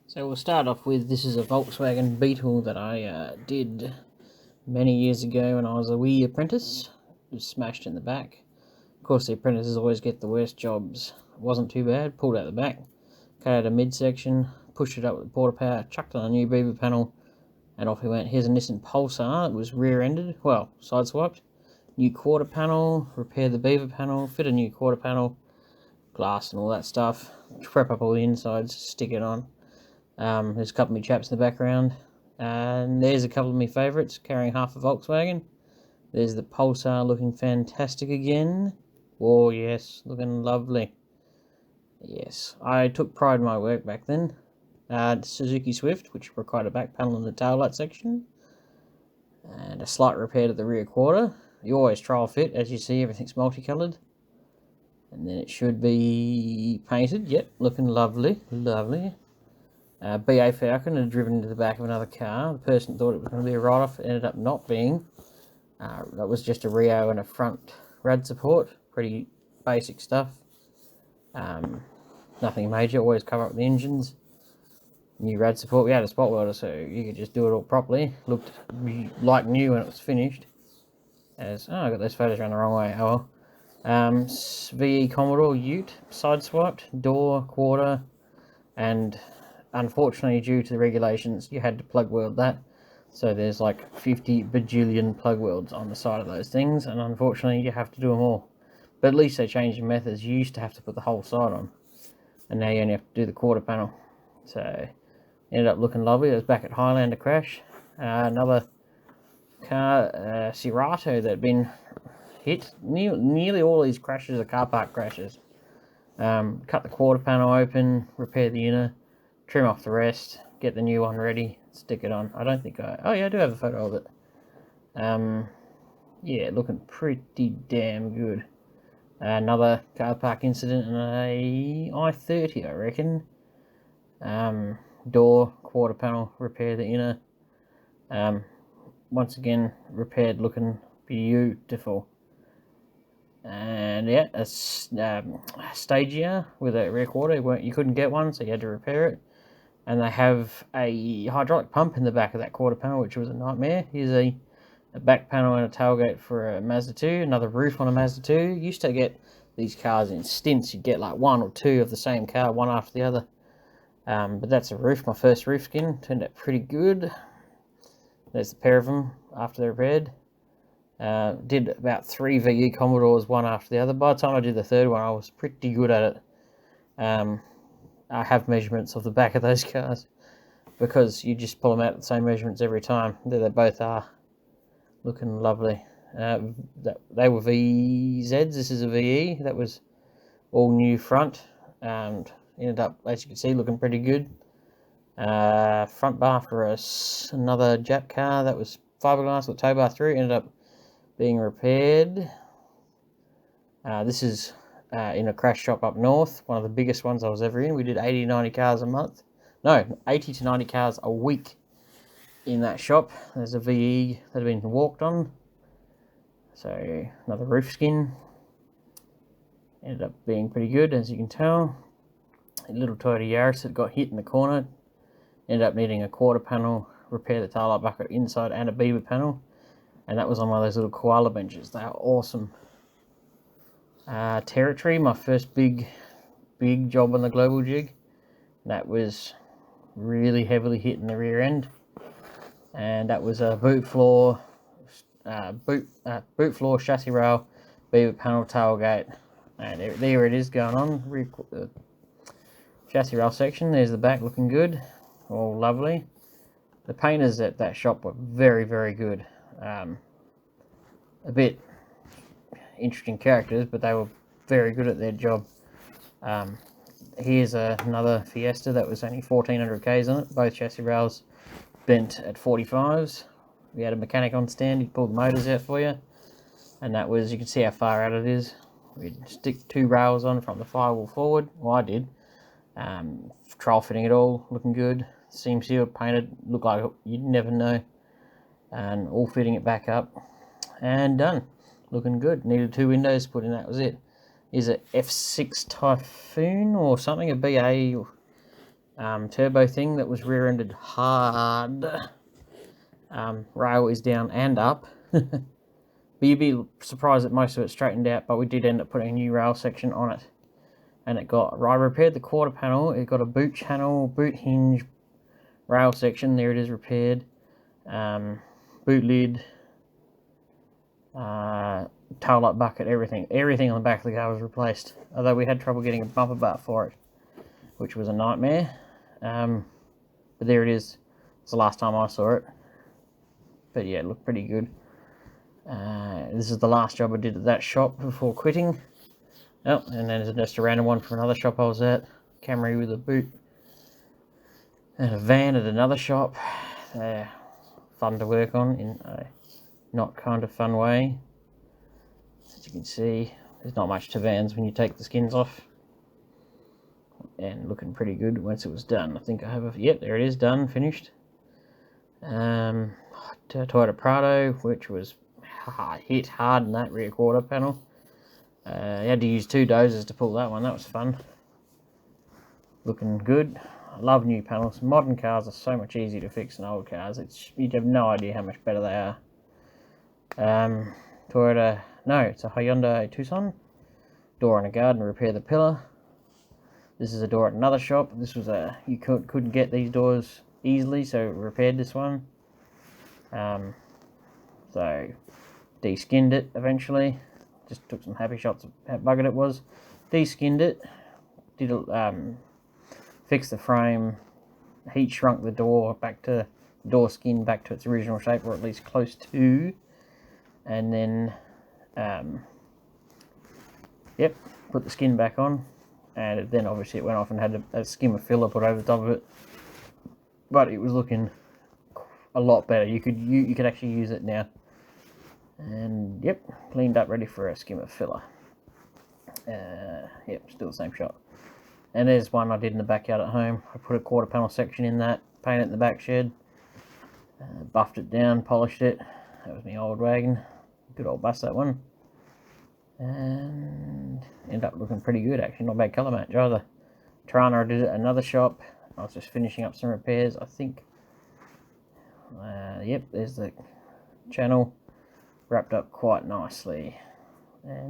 So we'll start off with, this is a Volkswagen Beetle that I did many years ago when I was a wee apprentice. It was smashed in the back. Of course, the apprentices always get the worst jobs. It wasn't too bad. Pulled out the back, cut out a midsection, pushed it up with the porta power, chucked on a new beaver panel, and off he went. Here's a Nissan Pulsar. It was rear-ended, well, side-swiped. New quarter panel, repair the beaver panel, fit a new quarter panel, glass and all that stuff. Prep up all the insides, stick it on. There's a couple of me chaps in the background, and there's a couple of my favourites carrying half a Volkswagen. There's the Pulsar looking fantastic again. Oh yes, looking lovely. Yes, I took pride in my work back then. Suzuki Swift, which required a back panel in the taillight section, and a slight repair to the rear quarter. You always trial fit, as you see, everything's multicoloured. And then it should be painted. Yep, looking lovely, lovely. BA Falcon had driven into the back of another car. The person thought it was going to be a write-off. It ended up not being. That was just a Rio and a front rad support. Pretty basic stuff. Nothing major. Always cover up the engines. New rad support. We had a spot welder, so you could just do it all properly. Looked like new when it was finished. I got those photos around the wrong way. Oh well. VE Commodore Ute, sideswiped, door, quarter, and unfortunately, due to the regulations, you had to plug weld that. So there's like 50 bajillion plug welds on the side of those things, and unfortunately, you have to do them all. But at least they changed the methods. You used to have to put the whole side on, and now you only have to do the quarter panel. So ended up looking lovely. It was back at Highlander crash. Another car, Cerato, that had been hit. Nearly all these crashes are car park crashes. Cut the quarter panel open, repair the inner, trim off the rest, get the new one ready, stick it on. I don't think oh yeah, I do have a photo of it. Yeah, looking pretty damn good. Another car park incident in a i30, I reckon. Door, quarter panel, repair the inner. Once again, repaired, looking beautiful. And yeah, a Stagia with a rear quarter. You couldn't get one, so you had to repair it. And they have a hydraulic pump in the back of that quarter panel, which was a nightmare. Here's a back panel and a tailgate for a Mazda 2, another roof on a Mazda 2. You used to get these cars in stints. You'd get like one or two of the same car, one after the other. But that's a roof, my first roof skin. Turned out pretty good. There's a pair of them after they're repaired. Did about 3 VE Commodores, one after the other. By the time I did the third one, I was pretty good at it. I have measurements of the back of those cars because you just pull them out at the same measurements every time. There they both are. Looking lovely. They were VZs. This is a VE. That was all new front. And ended up, as you can see, looking pretty good. Front bar for another Jap car. That was fiberglass with tow bar through. Ended up being repaired. This is in a crash shop up north, one of the biggest ones I was ever in. We did 80 to 90 cars a month. No, 80 to 90 cars a week in that shop. There's a VE that had been walked on. So another roof skin. Ended up being pretty good, as you can tell. A little Toyota Yaris that got hit in the corner. Ended up needing a quarter panel, repair the taillight bucket inside, and a beaver panel. And that was on one of those little koala benches. They are awesome. Territory, my first big job on the global jig. That was really heavily hit in the rear end, and that was a boot floor, chassis rail, beaver panel, tailgate, and there it is going on. Chassis rail section. There's the back, looking good, all lovely. The painters at that shop were very, very good. A bit interesting characters, but they were very good at their job. Here's another Fiesta that was only 1400 k's on it. Both chassis rails bent at 45s. We had a mechanic on stand. He pulled the motors out for you, and that was, you can see how far out it is. We'd stick 2 rails on from the firewall forward. Well, I did. Trial fitting it all, looking good. Seam sealed, painted, looked like you'd never know. And all fitting it back up, and done. Looking good. Needed 2 windows put in, that was it. Is a F6 Typhoon or something, a BA turbo thing that was rear-ended hard. Rail is down and up. But you'd be surprised that most of it straightened out, but we did end up putting a new rail section on it. And I repaired the quarter panel. It got a boot channel, boot hinge, rail section. There it is repaired. Boot lid, tail light bucket, everything on the back of the car was replaced. Although we had trouble getting a bumper bar for it, which was a nightmare. But there it is. It's the last time I saw it. But yeah, it looked pretty good. This is the last job I did at that shop before quitting. Oh, and then there's just a random one from another shop I was at. Camry with a boot. And a van at another shop. Fun to work on in a not kind of fun way. As you can see, there's not much to vans when you take the skins off. And looking pretty good once it was done. I think I have yep, there it is, done, finished. Toyota Prado, which was hit hard in that rear quarter panel. You had to use 2 dozers to pull that one. That was fun. Looking good. I love new panels. Modern cars are so much easier to fix than old cars. You'd have no idea how much better they are. Toyota, no, it's a Hyundai Tucson. Door in a garden, repair the pillar. This is a door at another shop. This was you couldn't get these doors easily, so repaired this one. So de-skinned it eventually. Just took some happy shots of how buggered it was. De-skinned it. Fixed the frame. Heat shrunk the door skin back to its original shape, or at least close to. And then, yep, put the skin back on. And then obviously it went off and had a skim of filler put over the top of it. But it was looking a lot better. You could actually use it now. And yep, cleaned up, ready for a skim of filler. Yep, still the same shot. And there's one I did in the backyard at home. I put a quarter panel section in that, painted it in the back shed, buffed it down, polished it. That was my old wagon. Good old bus, that one. And ended up looking pretty good, actually. Not bad colour match either. Tirana, I did it at another shop. I was just finishing up some repairs, I think. Yep, there's the channel. Wrapped up quite nicely. And